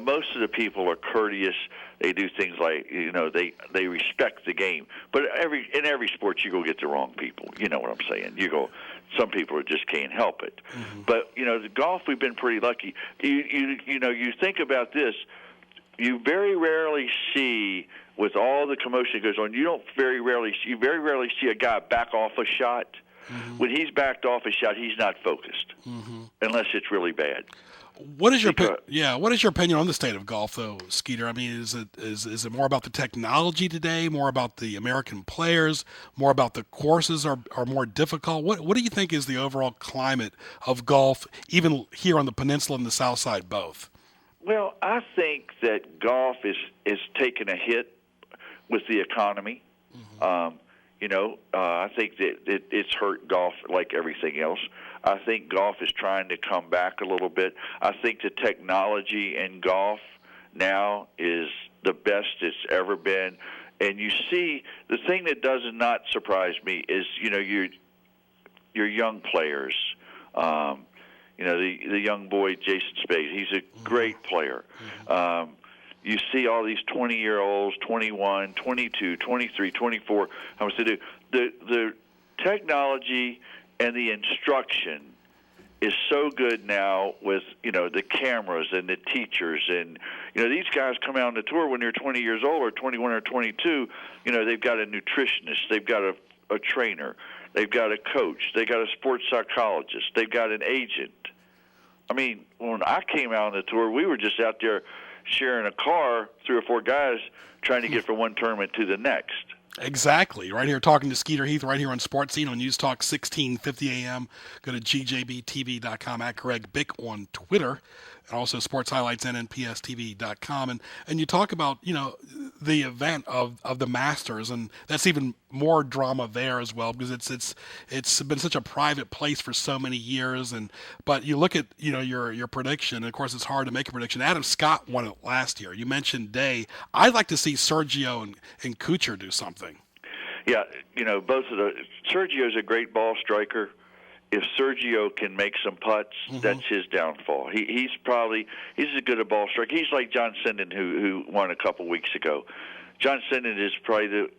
most of the people are courteous. They do things like, they respect the game. But in every sport, you go get the wrong people. You know what I'm saying? Some people just can't help it. But, the golf, we've been pretty lucky. You think about this, you very rarely see, with all the commotion that goes on, you very rarely see a guy back off a shot. When he's backed off a shot, he's not focused, unless it's really bad. What is your opinion on the state of golf, though, Skeeter? I mean, is it more about the technology today, more about the American players, more about the courses are more difficult? What do you think is the overall climate of golf, even here on the peninsula and the South Side, both? Well, I think that golf is taking a hit with the economy. I think that it's hurt golf like everything else. I think golf is trying to come back a little bit. I think the technology in golf now is the best it's ever been. And you see, the thing that does not surprise me is, your young players. The young boy, Jason Spade, he's a great player. You see all these 20-year-olds, 21, 22, 23, 24. I was to do the technology and the instruction is so good now with the cameras and the teachers, and these guys come out on the tour when they're 20 years old or 21 or 22. They've got a nutritionist, they've got a trainer, they've got a coach, they got a sports psychologist, they've got an agent. I mean, when I came out on the tour, we were just out there sharing a car, 3 or 4 guys trying to get from one tournament to the next. Exactly. Right here talking to Skeeter Heath right here on Sports Scene on News Talk 1650 AM. Go to gjbtv.com, at Greg Bick on Twitter, and also Sports Highlights, nnpstv.com. And you talk about, the event of the Masters, and that's even more drama there as well, because it's been such a private place for so many years. But you look at, your prediction, and of course it's hard to make a prediction. Adam Scott won it last year. You mentioned Day. I'd like to see Sergio and Kuchar do something. Yeah, both of Sergio's a great ball striker. If Sergio can make some putts, that's his downfall. He's as good a ball striker. He's like John Senden, who won a couple weeks ago. John Senden is probably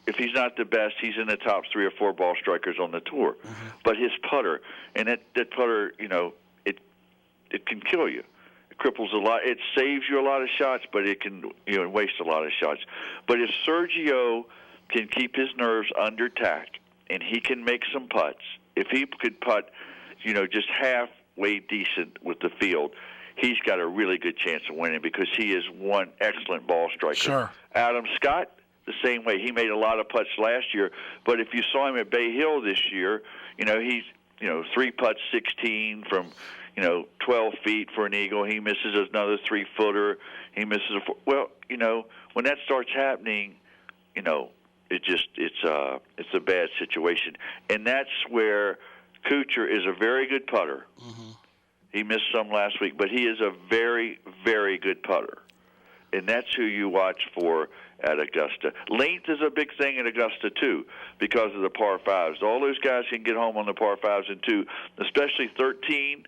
if he's not the best, he's in the top 3 or 4 ball strikers on the tour. But his putter, and that putter, it can kill you. It cripples a lot. It saves you a lot of shots, but it can waste a lot of shots. But if Sergio can keep his nerves under attack and he can make some putts, if he could putt, just halfway decent with the field, he's got a really good chance of winning because he is one excellent ball striker. Sure. Adam Scott, the same way. He made a lot of putts last year, but if you saw him at Bay Hill this year, he's 3 putts, 16 from 12 feet for an eagle. He misses another 3-footer. He misses a well, when that starts happening, it's a bad situation, and that's where Kuchar is a very good putter. He missed some last week, but he is a very, very good putter, and that's who you watch for at Augusta. Length is a big thing at Augusta too, because of the par 5s. All those guys can get home on the par 5s and 2, especially 13.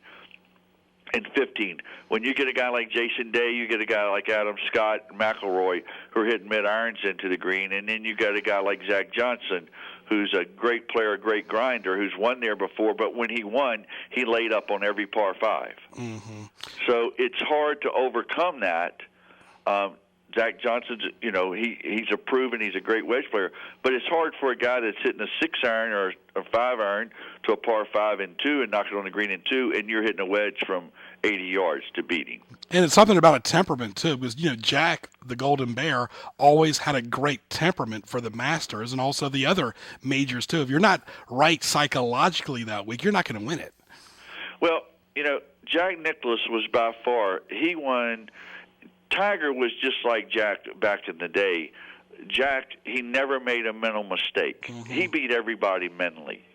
and 15. When you get a guy like Jason Day, you get a guy like Adam Scott, McElroy, who are hitting mid-irons into the green, and then you got a guy like Zach Johnson, who's a great player, a great grinder, who's won there before, but when he won, he laid up on every par 5. Mm-hmm. So it's hard to overcome that. Zach Johnson's, he's a proven, he's a great wedge player, but it's hard for a guy that's hitting a 6-iron or a 5-iron to a par 5 and 2 and knocking it on the green in 2, and you're hitting a wedge from 80 yards to beat him. And it's something about a temperament, too, because, Jack, the Golden Bear, always had a great temperament for the Masters and also the other majors, too. If you're not right psychologically that week, you're not going to win it. Well, Jack Nicklaus was by far, he won. Tiger was just like Jack back in the day. Jack, he never made a mental mistake. Mm-hmm. He beat everybody mentally.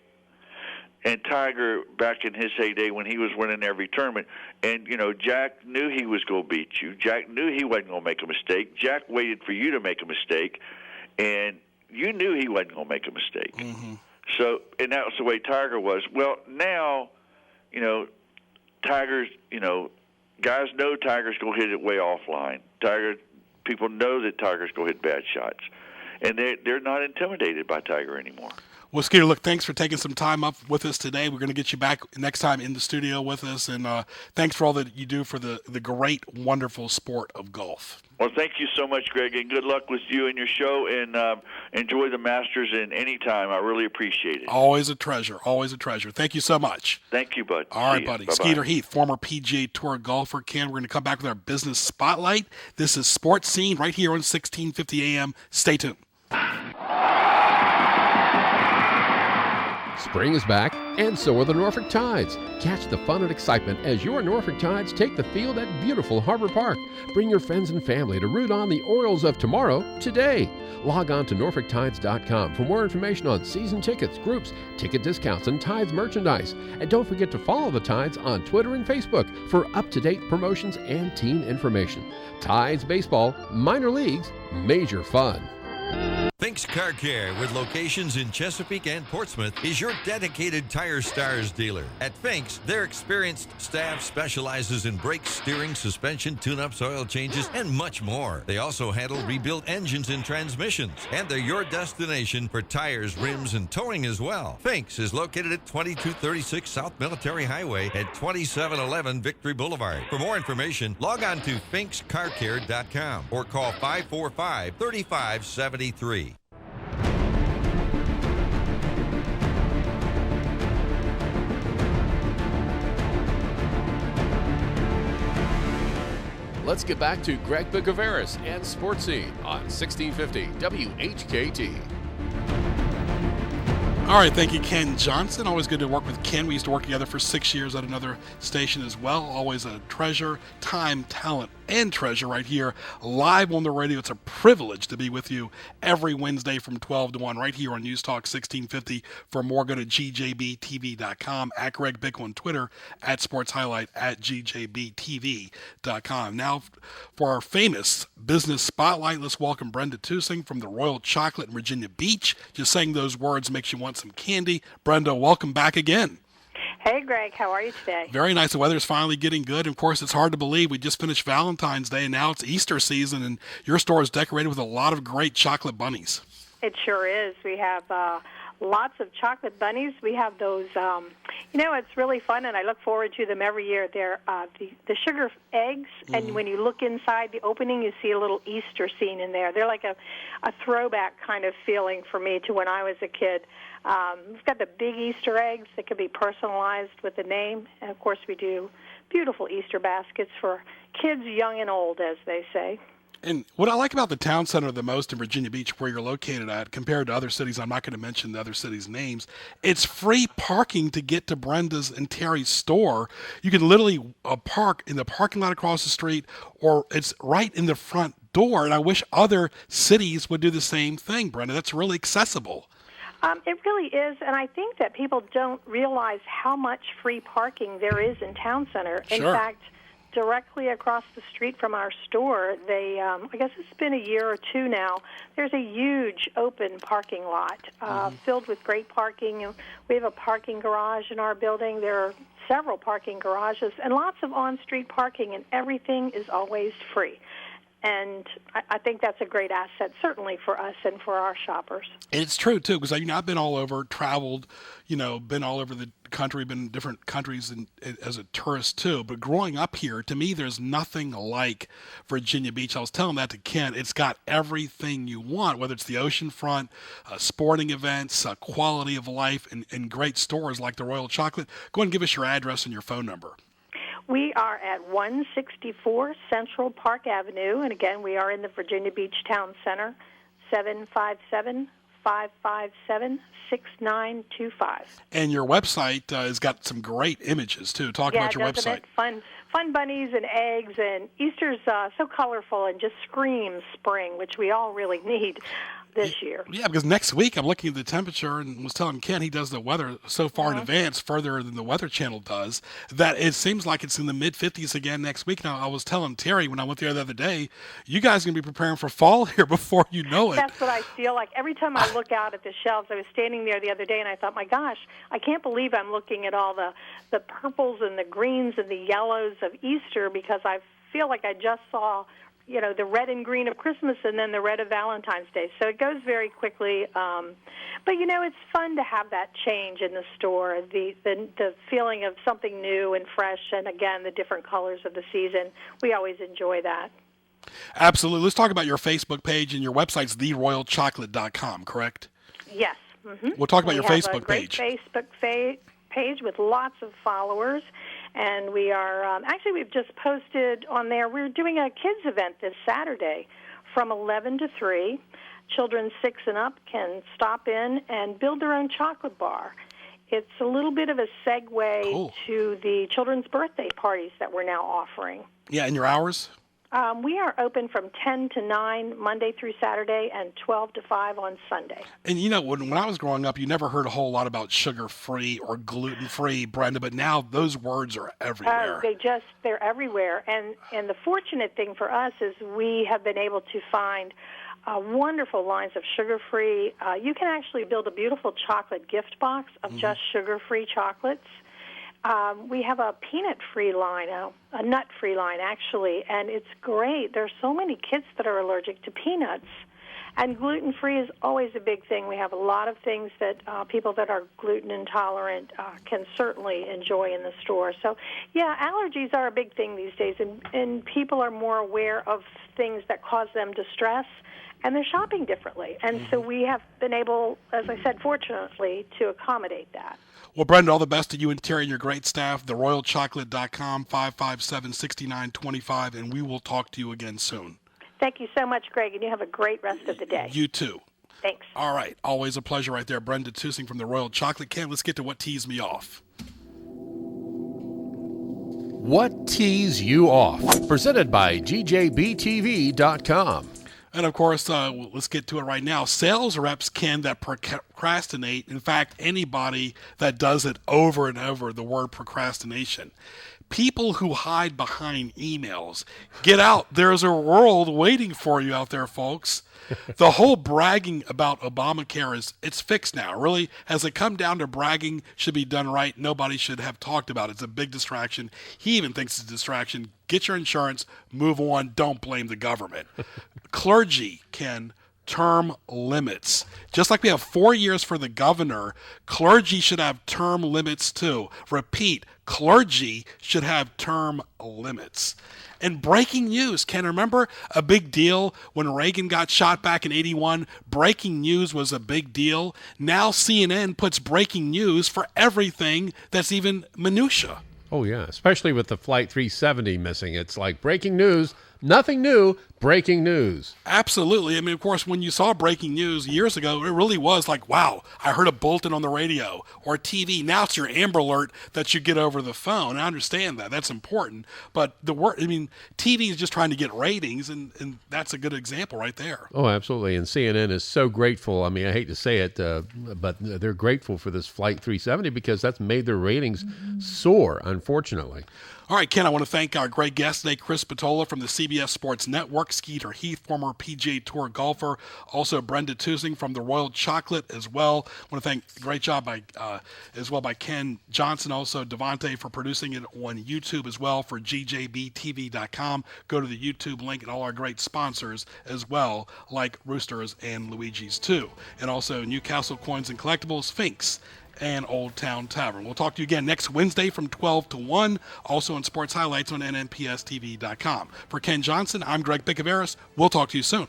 And Tiger, back in his heyday when he was winning every tournament, and, Jack knew he was going to beat you. Jack knew he wasn't going to make a mistake. Jack waited for you to make a mistake, and you knew he wasn't going to make a mistake. Mm-hmm. So, and that was the way Tiger was. Well, now, Tiger's, guys know Tiger's going to hit it way offline. People know that Tiger's going to hit bad shots, and they're not intimidated by Tiger anymore. Well, Skeeter, look, thanks for taking some time up with us today. We're going to get you back next time in the studio with us, and thanks for all that you do for the great, wonderful sport of golf. Well, thank you so much, Greg, and good luck with you and your show, and enjoy the Masters in any time. I really appreciate it. Always a treasure. Always a treasure. Thank you so much. Thank you, bud. All right, See buddy. Bye-bye. Skeeter Heath, former PGA Tour golfer. Ken, we're going to come back with our business spotlight. This is Sports Scene right here on 1650 AM. Stay tuned. Spring is back, and so are the Norfolk Tides. Catch the fun and excitement as your Norfolk Tides take the field at beautiful Harbor Park. Bring your friends and family to root on the Orioles of tomorrow today. Log on to NorfolkTides.com for more information on season tickets, groups, ticket discounts, and Tides merchandise. And don't forget to follow the Tides on Twitter and Facebook for up-to-date promotions and team information. Tides Baseball, minor leagues, major fun. Fink's Car Care, with locations in Chesapeake and Portsmouth, is your dedicated Tire Stars dealer. At Fink's, their experienced staff specializes in brakes, steering, suspension, tune-ups, oil changes, and much more. They also handle rebuilt engines and transmissions, and they're your destination for tires, rims, and towing as well. Fink's is located at 2236 South Military Highway at 2711 Victory Boulevard. For more information, log on to finkscarcare.com or call 545-3573. Let's get back to Greg Bigoveris and Sports Scene on 1650 WHKT. All right, thank you, Ken Johnson. Always good to work with Ken. We used to work together for 6 years at another station as well. Always a treasure, time, talent, and treasure right here live on the radio. It's a privilege to be with you every Wednesday from 12 to 1 right here on News Talk 1650. For more, go to gjbtv.com, at Greg Bick on Twitter, at Sports Highlight, at gjbtv.com. Now for our famous business spotlight, let's welcome Brenda Tusing from the Royal Chocolate in Virginia Beach. Just saying those words makes you want some candy. Brenda, welcome back again. Hey, Greg. How are you today? Very nice. The weather's finally getting good. Of course, it's hard to believe we just finished Valentine's Day, and now it's Easter season, and your store is decorated with a lot of great chocolate bunnies. It sure is. We have lots of chocolate bunnies. We have those, it's really fun, and I look forward to them every year. They're the sugar eggs, and when you look inside the opening, you see a little Easter scene in there. They're like a throwback kind of feeling for me to when I was a kid. We've got the big Easter eggs that can be personalized with a name, and of course we do beautiful Easter baskets for kids young and old, as they say. And what I like about the town center the most in Virginia Beach, where you're located at, compared to other cities, I'm not going to mention the other cities' names, it's free parking to get to Brenda's and Terry's store. You can literally park in the parking lot across the street, or it's right in the front door. And I wish other cities would do the same thing, Brenda. That's really accessible. It really is, and I think that people don't realize how much free parking there is in town center. Sure. In fact, directly across the street from our store, they, I guess it's been a year or two now, there's a huge open parking lot filled with great parking. We have a parking garage in our building. There are several parking garages and lots of on-street parking, and everything is always free. And I think that's a great asset, certainly for us and for our shoppers. It's true, too, because I've been all over, traveled, been all over the country, been in different countries as a tourist, too. But growing up here, to me, there's nothing like Virginia Beach. I was telling that to Ken. It's got everything you want, whether it's the oceanfront, sporting events, quality of life, and great stores like the Royal Chocolate. Go ahead and give us your address and your phone number. We are at 164 Central Park Avenue, and again, we are in the Virginia Beach Town Center, 757-557-6925. And your website has got some great images, too. Talk about your website. Fun bunnies and eggs, and Easter's so colorful and just screams spring, which we all really need this year. Yeah, because next week I'm looking at the temperature and was telling Ken he does the weather so far in advance, further than the Weather Channel does, that it seems like it's in the mid-50s again next week. Now, I was telling Terry when I went there the other day, you guys are going to be preparing for fall here before you know it. That's what I feel like. Every time I look out at the shelves, I was standing there the other day and I thought, my gosh, I can't believe I'm looking at all the purples and the greens and the yellows of Easter, because I feel like I just saw the red and green of Christmas and then the red of Valentine's Day. So it goes very quickly. But, it's fun to have that change in the store, the feeling of something new and fresh, and, again, the different colors of the season. We always enjoy that. Absolutely. Let's talk about your Facebook page, and your website's theroyalchocolate.com, correct? Yes. Mm-hmm. We'll talk about your Facebook page. We have a great Facebook page with lots of followers. And we are, actually, we've just posted on there, we're doing a kids event this Saturday from 11 to 3. Children 6 and up can stop in and build their own chocolate bar. It's a little bit of a segue to the children's birthday parties that we're now offering. Yeah, and your hours? We are open from 10 to 9 Monday through Saturday and 12 to 5 on Sunday. And, when I was growing up, you never heard a whole lot about sugar-free or gluten-free, Brenda, but now those words are everywhere. They're everywhere. And the fortunate thing for us is we have been able to find wonderful lines of sugar-free. You can actually build a beautiful chocolate gift box of just sugar-free chocolates. We have a peanut-free line, a nut-free line, actually, and it's great. There's so many kids that are allergic to peanuts, and gluten-free is always a big thing. We have a lot of things that people that are gluten intolerant can certainly enjoy in the store. So, yeah, allergies are a big thing these days, and people are more aware of things that cause them distress, and they're shopping differently. And so we have been able, as I said, fortunately, to accommodate that. Well, Brenda, all the best to you and Terry and your great staff. TheRoyalChocolate.com, 557-6925, and we will talk to you again soon. Thank you so much, Greg, and you have a great rest of the day. You too. Thanks. All right. Always a pleasure right there. Brenda Tusing from the Royal Chocolate. Ken, let's get to what teased me off. What teased you off? Presented by GJBTV.com. And, of course, let's get to it right now. Sales reps that procrastinate. In fact, anybody that does it over and over, the word procrastination. People who hide behind emails. Get out. There's a world waiting for you out there, folks. The whole bragging about Obamacare it's fixed now. Really, has it come down to bragging should be done right? Nobody should have talked about it. It's a big distraction. He even thinks it's a distraction. Get your insurance, move on, don't blame the government. Clergy can term limits. Just like we have 4 years for the governor, clergy should have term limits too. Repeat, clergy should have term limits. And breaking news, Ken, remember a big deal when Reagan got shot back in 81? Breaking news was a big deal. Now CNN puts breaking news for everything that's even minutia. Oh, yeah, especially with the Flight 370 missing. It's like breaking news, nothing new, breaking news. Absolutely. I mean, of course, when you saw breaking news years ago, it really was like, wow, I heard a bulletin on the radio or TV. Now it's your Amber Alert that you get over the phone. I understand that. That's important. But TV is just trying to get ratings, and that's a good example right there. Oh, absolutely. And CNN is so grateful. I mean, I hate to say it, but they're grateful for this Flight 370 because that's made their ratings soar, unfortunately. All right, Ken, I want to thank our great guest today, Chris Spatola from the CBS Sports Network, Skeeter Heath, former PGA Tour golfer, also Brenda Tusing from the Royal Chocolate as well. I want to thank, great job by Ken Johnson, also Devontae for producing it on YouTube as well for gjbtv.com. Go to the YouTube link and all our great sponsors as well, like Roosters and Luigi's too. And also Newcastle Coins and Collectibles, Sphinx, and Old Town Tavern. We'll talk to you again next Wednesday from 12 to 1, also on Sports Highlights on NNPSTV.com. For Ken Johnson, I'm Greg Picaveras. We'll talk to you soon.